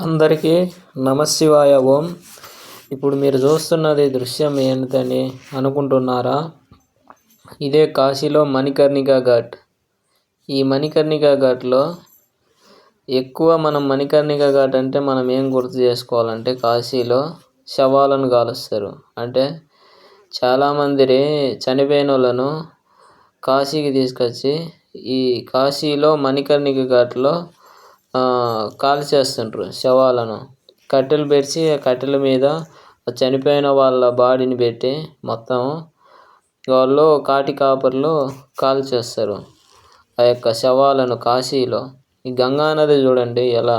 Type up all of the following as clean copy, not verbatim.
అందరికీ నమశివాయ ఓం. ఇప్పుడు మీరు చూస్తున్నది దృశ్యం ఏంటని అనుకుంటున్నారా? ఇదే కాశీలో మణికర్ణికా ఘాట్. ఈ మణికర్ణికా ఘాట్లో ఎక్కువ మనం మణికర్ణికా ఘాట్ అంటే మనం ఏం గుర్తు చేసుకోవాలంటే కాశీలో శవాలను కాలుస్తారు. అంటే చాలామంది చనిపోయిన వాళ్ళను కాశీకి తీసుకొచ్చి ఈ కాశీలో మణికర్ణికా ఘాట్లో కాల్చేస్తుంటారు. శవాలను కట్టెలు పెరిచి ఆ కట్టెల మీద చనిపోయిన వాళ్ళ బాడీని పెట్టి మొత్తం వాళ్ళు కాటి కాపర్లు కాల్చేస్తారు ఆ యొక్క శవాలను కాశీలో. ఈ గంగా నది చూడండి ఎలా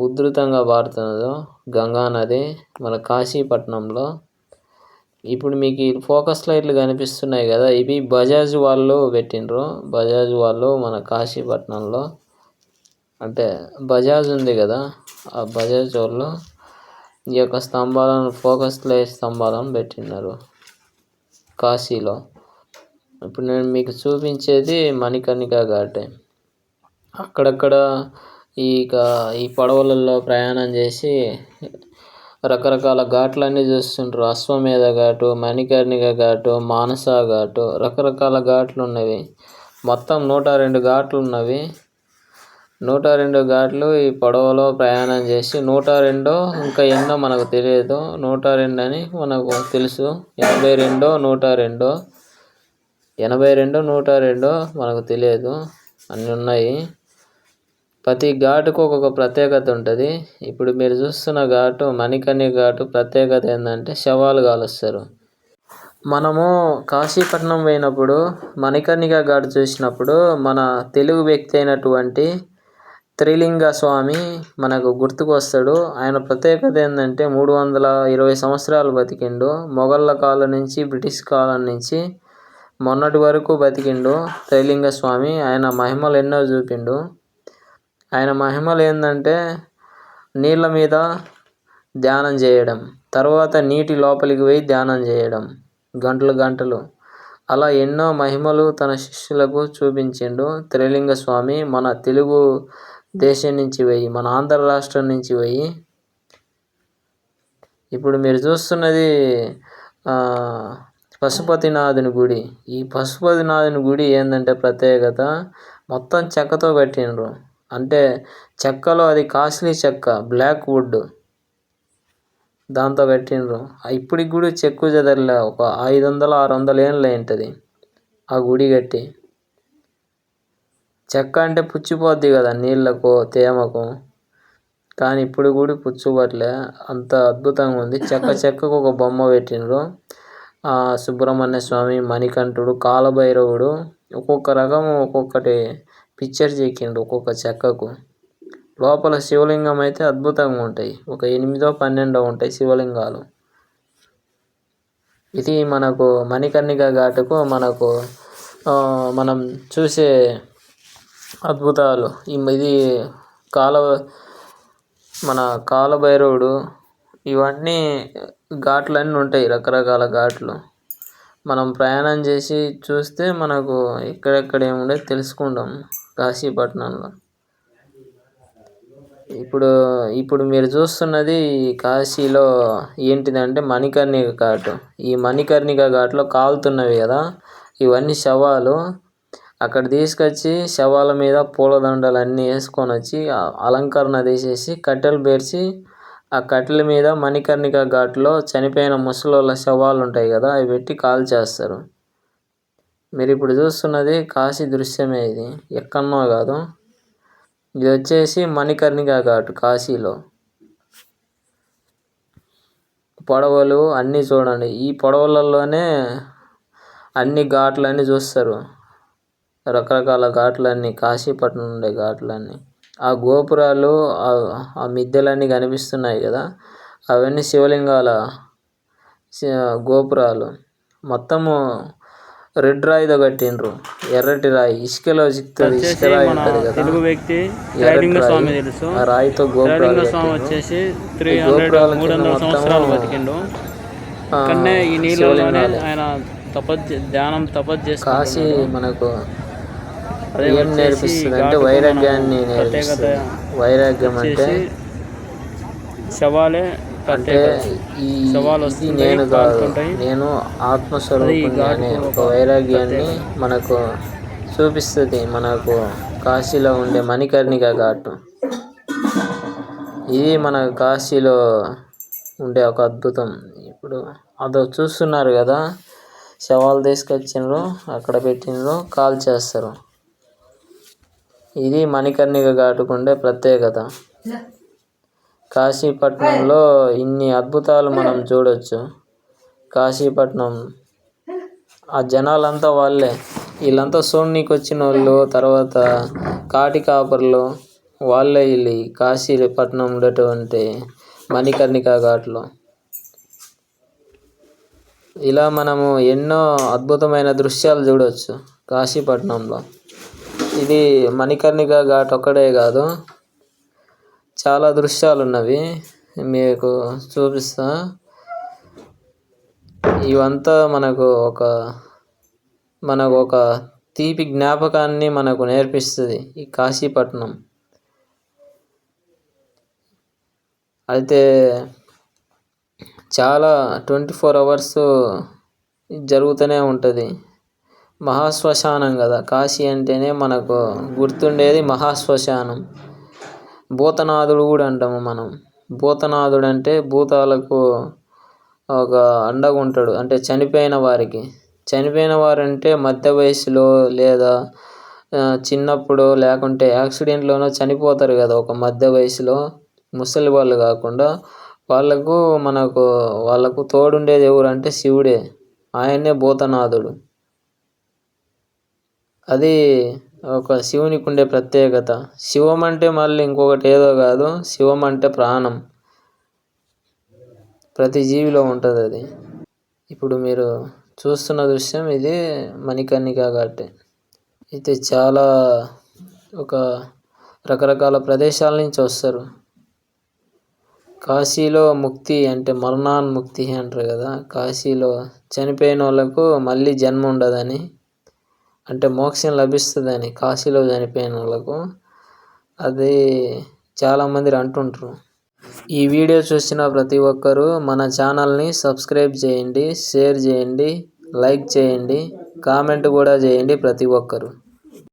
ఉధృతంగా పారుతున్నదో గంగా నది మన కాశీపట్నంలో. ఇప్పుడు మీకు ఈ ఫోకస్ లైట్లు కనిపిస్తున్నాయి కదా, ఇవి బజాజ్ వాళ్ళు పెట్టిండ్రు. బజాజ్ వాళ్ళు మన కాశీపట్నంలో అంటే బజాజ్ ఉంది కదా, ఆ బజాజ్ వాళ్ళు ఈ యొక్క స్తంభాలను ఫోకస్ లైట్ స్తంభాలను పెట్టినారు కాశీలో. ఇప్పుడు నేను మీకు చూపించేది మణికర్ణికా ఘాటే. అక్కడక్కడ ఈ పడవలలో ప్రయాణం చేసి రకరకాల ఘాట్లన్నీ చూస్తుంటారు. అశ్వమేధ ఘాటు, మణికర్ణికా ఘాటు, మానస ఘాటు, రకరకాల ఘాట్లు ఉన్నవి. మొత్తం 102 ఘాట్లు ఉన్నవి. 102 ఘాట్లు ఈ పడవలో ప్రయాణం చేసి 102 ఇంకా ఎన్నో మనకు తెలియదు. 102 అని మనకు తెలుసు. 82 102 82 102 మనకు తెలియదు, అన్నీ ఉన్నాయి. ప్రతి ఘాటుకు ఒక్కొక్క ప్రత్యేకత ఉంటుంది. ఇప్పుడు మీరు చూస్తున్న ఘాటు మణికర్ణికా ఘాటు ప్రత్యేకత ఏంటంటే శవాలు కాలుస్తారు. మనము కాశీపట్నం పోయినప్పుడు మణికర్ణికా ఘాటు చూసినప్పుడు మన తెలుగు వ్యక్తి అయినటువంటి త్రిలింగ స్వామి మనకు గుర్తుకు వస్తాడు. ఆయన ప్రత్యేకత ఏంటంటే 320 సంవత్సరాలు బతికిండు. మొఘళ్ళ కాలం నుంచి బ్రిటిష్ కాలం నుంచి మొన్నటి వరకు బతికిండు త్రిలింగ స్వామి. ఆయన మహిమలు ఎన్నో చూపిండు. ఆయన మహిమలు ఏంటంటే నీళ్ళ మీద ధ్యానం చేయడం, తర్వాత నీటి లోపలికి పోయి ధ్యానం చేయడం గంటలు గంటలు, అలా ఎన్నో మహిమలు తన శిష్యులకు చూపించిండు త్రిలింగ స్వామి. మన తెలుగు దేశం నుంచి పోయి, మన ఆంధ్ర రాష్ట్రం నుంచి పోయి. ఇప్పుడు మీరు చూస్తున్నది పశుపతినాథుని గుడి. ఈ పశుపతినాథుని గుడి ఏంటంటే ప్రత్యేకత మొత్తం చెక్కతో కట్టిండ్రు. అంటే చెక్కలో అది కాస్ట్లీ చెక్క, బ్లాక్ వుడ్, దాంతో కట్టిండ్రు. ఇప్పటికి గుడి చెక్కు చెదరలే. ఒక 500-600 ఏళ్ళు ఉంటుంది ఆ గుడి కట్టి. చెక్క అంటే పుచ్చిపోద్ది కదా నీళ్ళకు తేమకు, కానీ ఇప్పుడు కూడా పుచ్చుపట్లే, అంత అద్భుతంగా ఉంది. చెక్కకు ఒక బొమ్మ పెట్టిండ్రు. సుబ్రహ్మణ్య స్వామి, మణికంఠుడు, కాలభైరవుడు, ఒక్కొక్క రకం ఒక్కొక్కటి పిక్చర్ చెక్కిండు ఒక్కొక్క చెక్కకు. లోపల శివలింగం అయితే అద్భుతంగా ఉంటాయి. ఒక 8-12 ఉంటాయి శివలింగాలు. ఇది మనకు మణికర్ణికా ఘాటుకు మనకు మనం చూసే అద్భుతాలు. ఇది మన కాలభైరవుడు, ఇవన్నీ ఘాట్లన్నీ ఉంటాయి, రకరకాల ఘాట్లు. మనం ప్రయాణం చేసి చూస్తే మనకు ఎక్కడెక్కడ ఏముండే తెలుసుకుంటాం కాశీపట్నంలో. ఇప్పుడు మీరు చూస్తున్నది కాశీలో ఏంటిదంటే మణికర్ణికా ఘాటు. ఈ మణికర్ణికా ఘాట్లో కాలుతున్నవి కదా, ఇవన్నీ శవాలు. అక్కడ తీసుకొచ్చి శవాల మీద పూలదండలు అన్నీ వేసుకొని వచ్చి అలంకరణ తీసేసి కట్టెలు పేర్చి ఆ కట్టెల మీద మణికర్ణికా ఘాట్లో చనిపోయిన ముసలోళ్ళ శవాలు ఉంటాయి కదా, అవి పెట్టి కాల్చేస్తారు. మీరు ఇప్పుడు చూస్తున్నది కాశీ దృశ్యమే. ఇది ఎక్కడనో కాదు, ఇది వచ్చేసి మణికర్ణికా ఘాటు కాశీలో. పడవలు అన్నీ చూడండి. ఈ పడవలలోనే అన్ని ఘాట్లన్నీ చూస్తారు. రకరకాల ఘాట్లన్నీ కాశీపట్నం ఉండే ఘాట్లన్నీ. ఆ గోపురాలు, ఆ మిద్దెలన్నీ కనిపిస్తున్నాయి కదా, అవన్నీ శివలింగాల గోపురాలు. మొత్తము రెడ్ రాయితో కట్టిండ్రు. ఎర్రటి రాయి, ఇసుకలో చిక్కుతుంది. ఇసుక రాయి ఉంటుంది కదా, ఆ రాయితో గోపురాలు వచ్చేసి కాశీ మనకు ఏం నేర్పిస్తుంది అంటే వైరాగ్యాన్ని నేర్పిస్తుంది. వైరాగ్యం అంటే శవాలే అంటే ఇది నేను కాదు, నేను ఆత్మస్వరూపుణ్ణి అనే ఒక వైరాగ్యాన్ని మనకు చూపిస్తుంది. మనకు కాశీలో ఉండే మణికర్ణిక ఘాట్ ఇది మన కాశీలో ఉండే ఒక అద్భుతం. ఇప్పుడు అదో చూస్తున్నారు కదా, శవాలు తీసుకొచ్చిండ్రు, అక్కడ పెట్టిండ్రు, కాల్ చేస్తారు. ఇది మణికర్ణిక ఘాటుకు ఉండే ప్రత్యేకత. కాశీపట్నంలో ఇన్ని అద్భుతాలు మనం చూడొచ్చు. కాశీపట్నం ఆ జనాలంతా వీళ్ళంతా సోమ్నీకి వచ్చిన వాళ్ళు, తర్వాత కాటి కాపర్లు వాళ్ళే వీళ్ళు కాశీపట్నం ఉండేటువంటి మణికర్ణిక ఘాట్లో. ఇలా మనము ఎన్నో అద్భుతమైన దృశ్యాలు చూడవచ్చు కాశీపట్నంలో. ఇది మణికర్ణిక ఘాట్ ఒక్కడే కాదు, చాలా దృశ్యాలు ఉన్నవి, మీకు చూపిస్తా. ఇవంతా మనకు ఒక తీపి జ్ఞాపకాన్ని మనకు నేర్పిస్తుంది ఈ కాశీపట్నం. అయితే చాలా 24 hours జరుగుతూనే ఉంటుంది. మహాశ్మశానం కదా, కాశీ అంటేనే మనకు గుర్తుండేది మహాశ్మశానం. భూతనాథుడు కూడా అంటాము మనం. భూతనాథుడు అంటే భూతాలకు ఒక అండగా ఉంటాడు, అంటే చనిపోయిన వారికి. చనిపోయిన వారంటే మధ్య వయసులో లేదా చిన్నప్పుడు లేకుంటే యాక్సిడెంట్లోనో చనిపోతారు కదా ఒక మధ్య వయసులో, ముసలి వాళ్ళు కాకుండా వాళ్ళకు తోడుండేది ఎవరంటే శివుడే, ఆయనే భూతనాథుడు. అది ఒక శివునికి ఉండే ప్రత్యేకత. శివం అంటే మళ్ళీ ఇంకొకటి ఏదో కాదు, శివం అంటే ప్రాణం, ప్రతి జీవిలో ఉంటుంది అది. ఇప్పుడు మీరు చూస్తున్న దృశ్యం ఇది మణికర్ణిక ఘాట్. అయితే చాలా రకరకాల ప్రదేశాల నుంచి వస్తారు. కాశీలో ముక్తి అంటే మరణాన్ముక్తి అంటారు కదా, కాశీలో చనిపోయిన వాళ్ళకు మళ్ళీ జన్మ ఉండదని, అంటే మోక్షం లభిస్తుందని కాశీలో చనిపోయిన వాళ్ళకు, అది చాలామంది అంటుంటారు. ఈ వీడియో చూసిన ప్రతి ఒక్కరూ మన ఛానల్ని సబ్స్క్రైబ్ చేయండి, షేర్ చేయండి, లైక్ చేయండి, కామెంట్ కూడా చేయండి ప్రతి ఒక్కరు.